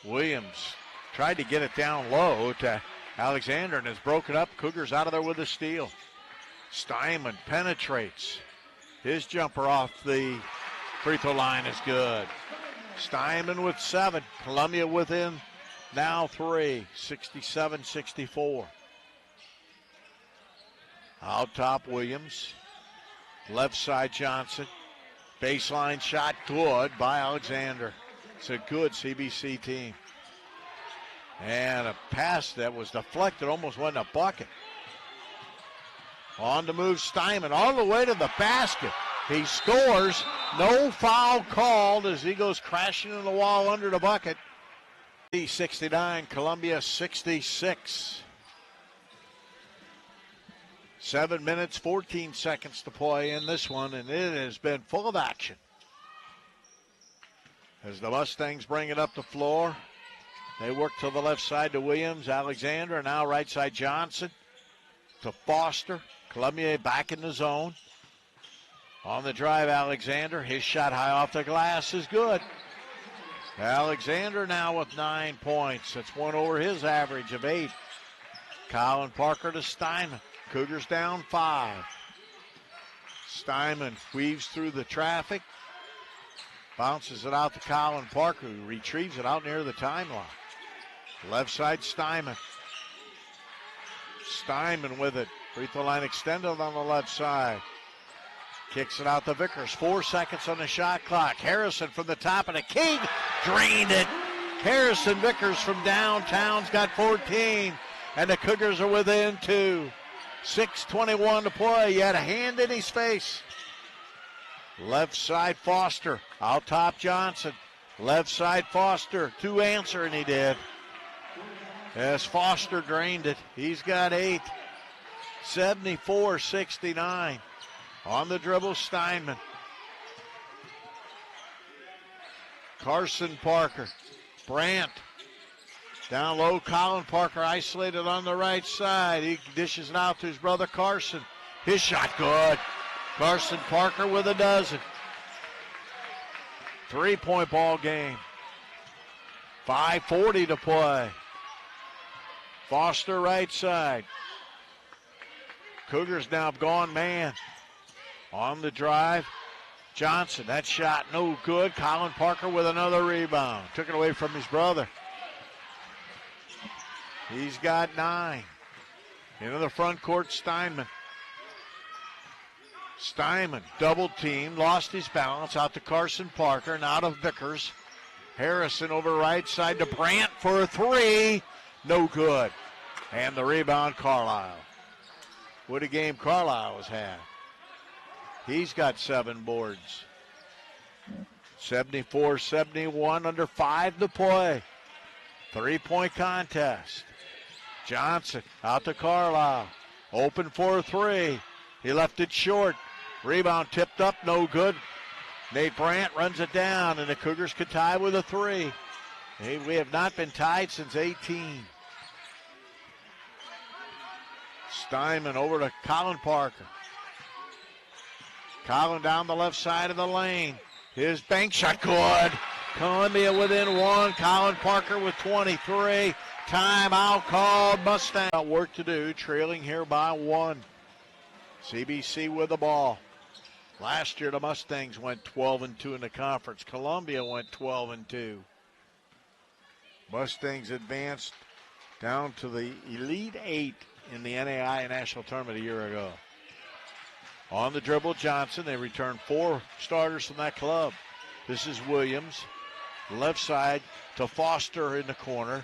S1: Williams tried to get it down low to Alexander and has broken up. Cougars out of there with a steal. Steinman penetrates. His jumper off the free throw line is good. Steinman with 7. Columbia within now 3. 67-64. Out top, Williams. Left side, Johnson. Baseline shot good by Alexander. It's a good CBC team. And a pass that was deflected almost went in a bucket. On the move, Steinman all the way to the basket. He scores. No foul called as he goes crashing into the wall under the bucket. 69, Columbia 66. 7 minutes, 14 seconds to play in this one, and it has been full of action. As the Mustangs bring it up the floor, they work to the left side to Williams, Alexander, and now right side Johnson to Foster. Columbia back in the zone. On the drive, Alexander. His shot high off the glass is good. Alexander now with 9 points. That's one over his average of 8. Colin Parker to Steinman. Cougars down 5. Steinman weaves through the traffic. Bounces it out to Colin Parker, who retrieves it out near the timeline. Left side, Steinman. Steinman with it. Free throw line extended on the left side. Kicks it out to Vickers. 4 seconds on the shot clock. Harrison from the top of the key. Drained it. Harrison Vickers from downtown's got 14. And the Cougars are within 2. 6:21 to play. He had a hand in his face. Left side, Foster. Out top, Johnson. Left side, Foster. 2 answer, and he did. As Foster drained it. He's got 8. 74-69. On the dribble, Steinman. Carson Parker. Brandt. Down low, Colin Parker isolated on the right side. He dishes it out to his brother Carson. His shot good. Carson Parker with a dozen. 3-point ball game. 5:40 to play. Foster right side. Cougars now have gone man. On the drive, Johnson. That shot no good. Colin Parker with another rebound. Took it away from his brother. He's got 9. Into the front court, Steinman. Steinman, double team, lost his balance, out to Carson Parker, and out of Vickers. Harrison over right side to Brandt for a 3. No good. And the rebound, Carlisle. What a game Carlisle has had. He's got 7 boards. 74-71, under 5 to play. 3-point contest. Johnson out to Carlisle. Open for a 3. He left it short. Rebound tipped up, no good. Nate Brandt runs it down, and the Cougars could tie with a 3. We have not been tied since 18. Steinman over to Colin Parker. Colin down the left side of the lane. His bank shot good. Columbia within 1. Colin Parker with 23. Timeout called. Mustang. Work to do, trailing here by 1. CBC with the ball. Last year the Mustangs went 12-2 in the conference. Columbia went 12-2. Mustangs advanced down to the Elite 8 in the NAIA National Tournament a year ago. On the dribble, Johnson. They return 4 starters from that club. This is Williams. Left side to Foster in the corner.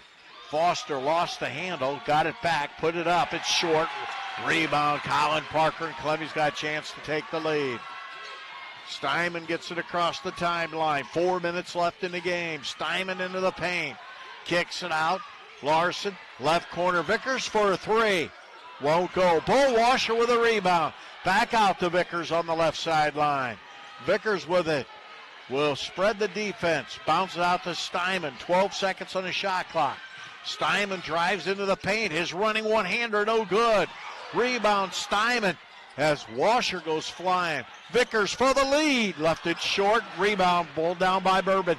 S1: Foster lost the handle, got it back, put it up. It's short. Rebound, Colin Parker, and Columbia's got a chance to take the lead. Steinman gets it across the timeline. 4 minutes left in the game. Steinman into the paint. Kicks it out. Larson, left corner. Vickers for a 3. Won't go. Bo Washer with a rebound. Back out to Vickers on the left sideline. Vickers with it. Will spread the defense. Bounces out to Steinman. 12 seconds on the shot clock. Steinman drives into the paint. His running one-hander, no good. Rebound, Steinman, as Washer goes flying. Vickers for the lead. Left it short. Rebound, pulled down by Bourbon.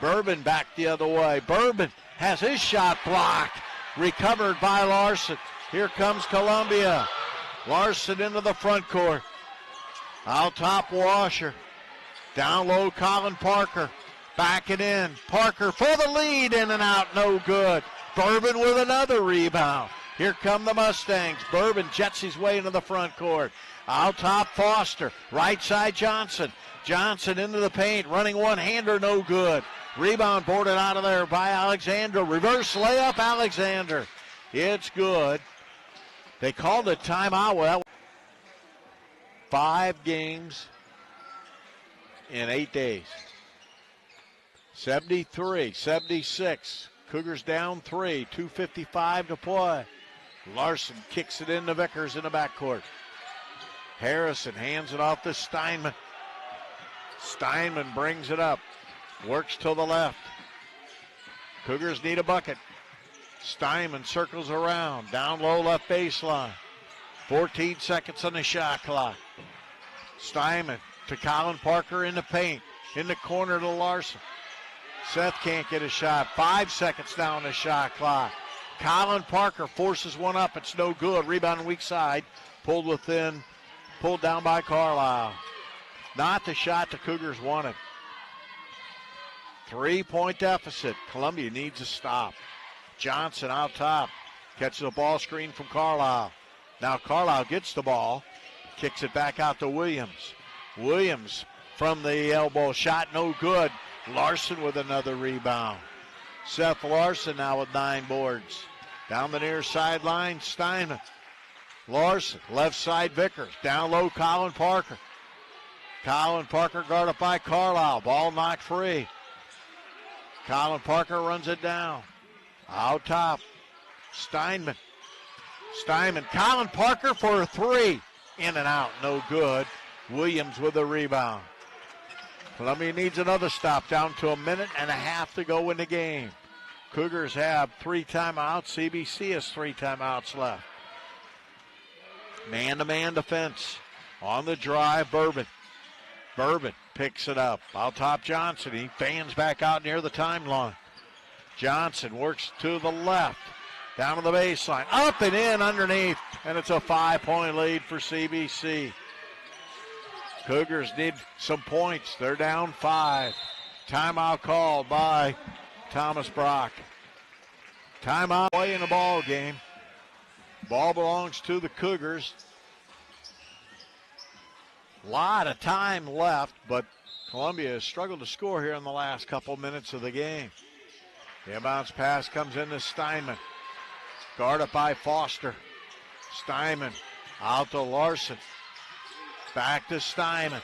S1: Bourbon back the other way. Bourbon has his shot blocked. Recovered by Larson. Here comes Columbia. Larson into the front court. Out top, Washer. Down low, Colin Parker. Backing in. Parker for the lead. In and out, no good. Bourbon with another rebound. Here come the Mustangs. Bourbon jets his way into the front court. Out top, Foster. Right side, Johnson. Johnson into the paint. Running one-hander, no good. Rebound boarded out of there by Alexander. Reverse layup, Alexander. It's good. They called a timeout. Well, 5 games in 8 days. 73-76. Cougars down 3. 2:55 to play. Larson kicks it into Vickers in the backcourt. Harrison hands it off to Steinman. Steinman brings it up. Works to the left. Cougars need a bucket. Steinman circles around. Down low left baseline. 14 seconds on the shot clock. Steinman to Colin Parker in the paint. In the corner to Larson. Seth can't get a shot. 5 seconds now on the shot clock. Colin Parker forces one up. It's no good. Rebound on weak side. Pulled down by Carlisle. Not the shot the Cougars wanted. 3-point deficit. Columbia needs a stop. Johnson out top. Catches a ball screen from Carlisle. Now Carlisle gets the ball. Kicks it back out to Williams. Williams from the elbow shot, no good. Larson with another rebound. Seth Larson now with 9 boards. Down the near sideline, Steinman. Larson, left side Vickers. Down low, Colin Parker. Colin Parker guarded by Carlisle. Ball knocked free. Colin Parker runs it down. Out top, Steinman. Colin Parker for a 3. In and out, no good. Williams with a rebound. Columbia needs another stop, down to 1.5 minutes to go in the game. Cougars have 3 timeouts. CBC has 3 timeouts left. Man-to-man defense. On the drive, Bourbon. Bourbon picks it up. Out top, Johnson. He fans back out near the timeline. Johnson works to the left. Down to the baseline. Up and in underneath. And it's a 5-point lead for CBC. Cougars need some points. They're down 5. Timeout called by Thomas Brock. Timeout away in the ball game. Ball belongs to the Cougars. A lot of time left, but Columbia has struggled to score here in the last couple minutes of the game. The inbounds pass comes into Steinman. Guarded by Foster. Steinman out to Larson. Back to Steinman.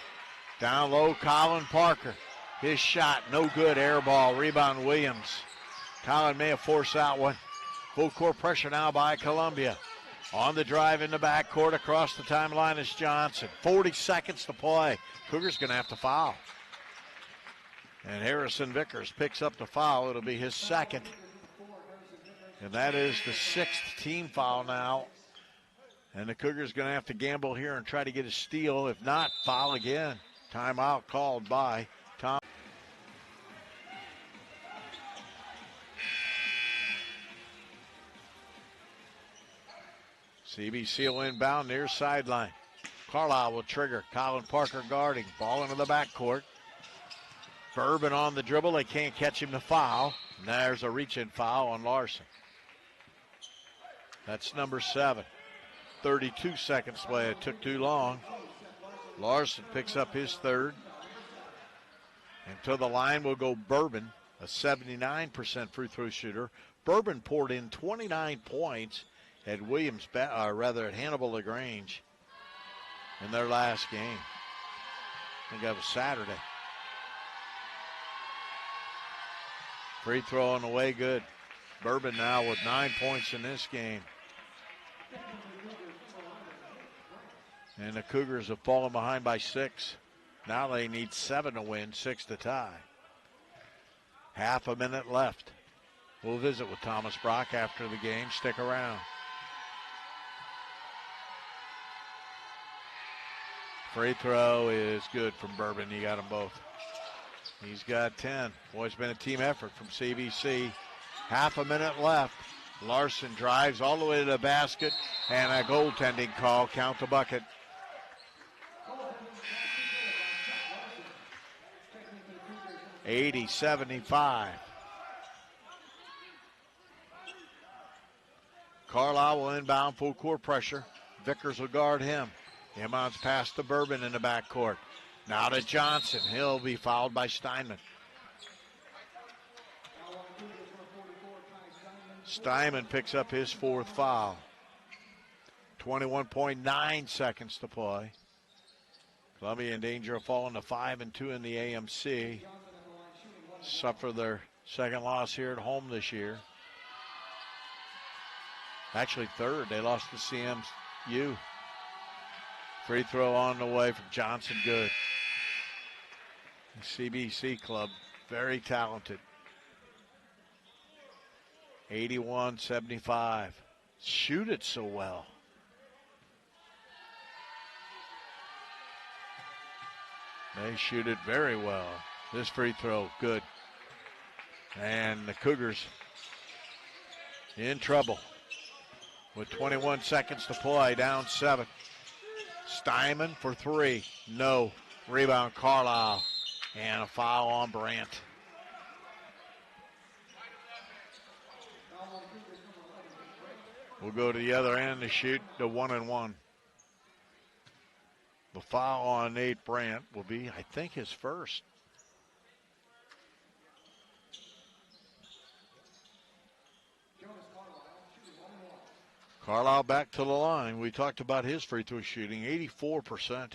S1: Down low, Colin Parker. His shot, no good. Air ball. Rebound, Williams. Colin may have forced that one. Full court pressure now by Columbia. On the drive in the backcourt across the timeline is Johnson. 40 seconds to play. Cougars going to have to foul. And Harrison Vickers picks up the foul. It'll be his second. And that is the 6th team foul now. And the Cougars going to have to gamble here and try to get a steal. If not, foul again. Timeout called by Tom. CBC will inbound near sideline. Carlisle will trigger. Colin Parker guarding. Ball into the backcourt. Bourbon on the dribble. They can't catch him to foul. And there's a reach-in foul on Larson. That's number 7. 32 seconds play. It took too long. Larson picks up his 3rd. And to the line will go Bourbon, a 79% free throw shooter. Bourbon poured in 29 points at at Hannibal LaGrange in their last game. I think that was Saturday. Free throw on the way, good. Bourbon now with 9 points in this game. And the Cougars have fallen behind by 6. Now they need 7 to win, 6 to tie. Half a minute left. We'll visit with Thomas Brock after the game. Stick around. Free throw is good from Bourbon. You got them both. He's got 10. Boy, it's been a team effort from CBC. Half a minute left. Larson drives all the way to the basket, and a goaltending call. Count the bucket. $80-75. Carlisle will inbound, full court pressure. Vickers will guard him. Inbounds pass to Bourbon in the backcourt. Now to Johnson. He'll be fouled by Steinman. Steinman picks up his fourth foul. 21.9 seconds to play. Columbia in danger of falling to 5-2 in the AMC. Suffer their second loss here at home this year. Actually third. They lost to CMU. Free throw on the way from Johnson. Good. The CBC club, very talented. 81-75. Shoot it so well. They shoot it very well. This free throw, good. And the Cougars in trouble with 21 seconds to play, down 7. Steinman for 3, no. Rebound Carlisle, and a foul on Brandt. We'll go to the other end to shoot the 1-and-1. The foul on Nate Brandt will be, I think, his first. Carlisle back to the line. We talked about his free throw shooting, 84%.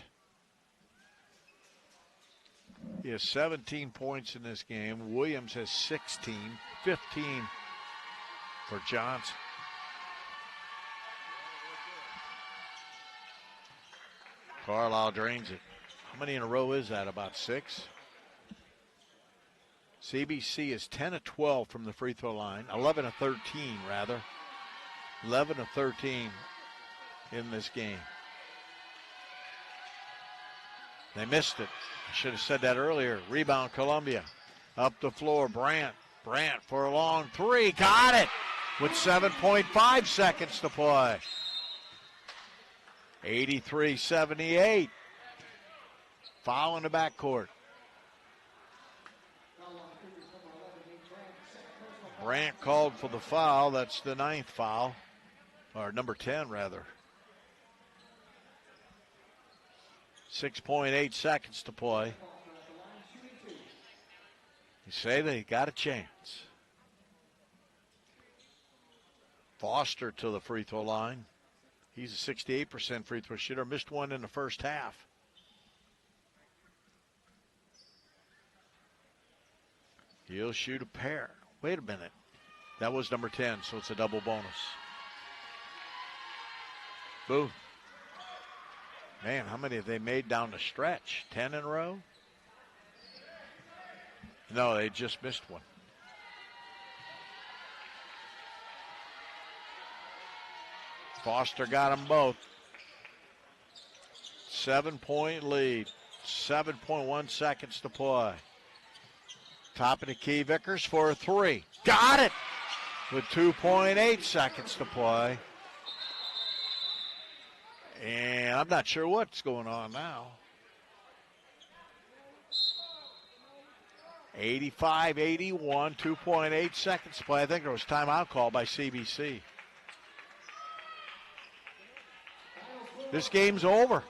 S1: He has 17 points in this game. Williams has 16, 15 for Johnson. Carlisle drains it. How many in a row is that? About 6? CBC is 10 of 12 from the free throw line. 11 of 13, rather. 11 of 13 in this game. They missed it. I should have said that earlier. Rebound Columbia. Up the floor, Brandt. Brandt for a long 3. Got it with 7.5 seconds to play. 83-78. Foul in the backcourt. Brandt called for the foul. That's the 9th foul. Or number 10, rather. 6.8 seconds to play. You say they got a chance. Foster to the free throw line. He's a 68% free throw shooter. Missed one in the first half. He'll shoot a pair. Wait a minute. That was number 10, so it's a double bonus. Boo. Man, how many have they made down the stretch? 10 in a row? No, they just missed one. Foster got them both. 7-point lead. 7.1 seconds to play. Top of the key, Vickers for a 3. Got it! With 2.8 seconds to play. And I'm not sure what's going on now. 85-81, 2.8 seconds to play. I think there was timeout call by CBC. This game's over.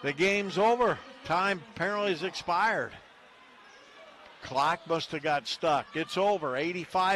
S1: The game's over. Time apparently has expired. Clock must have got stuck. It's over. 85.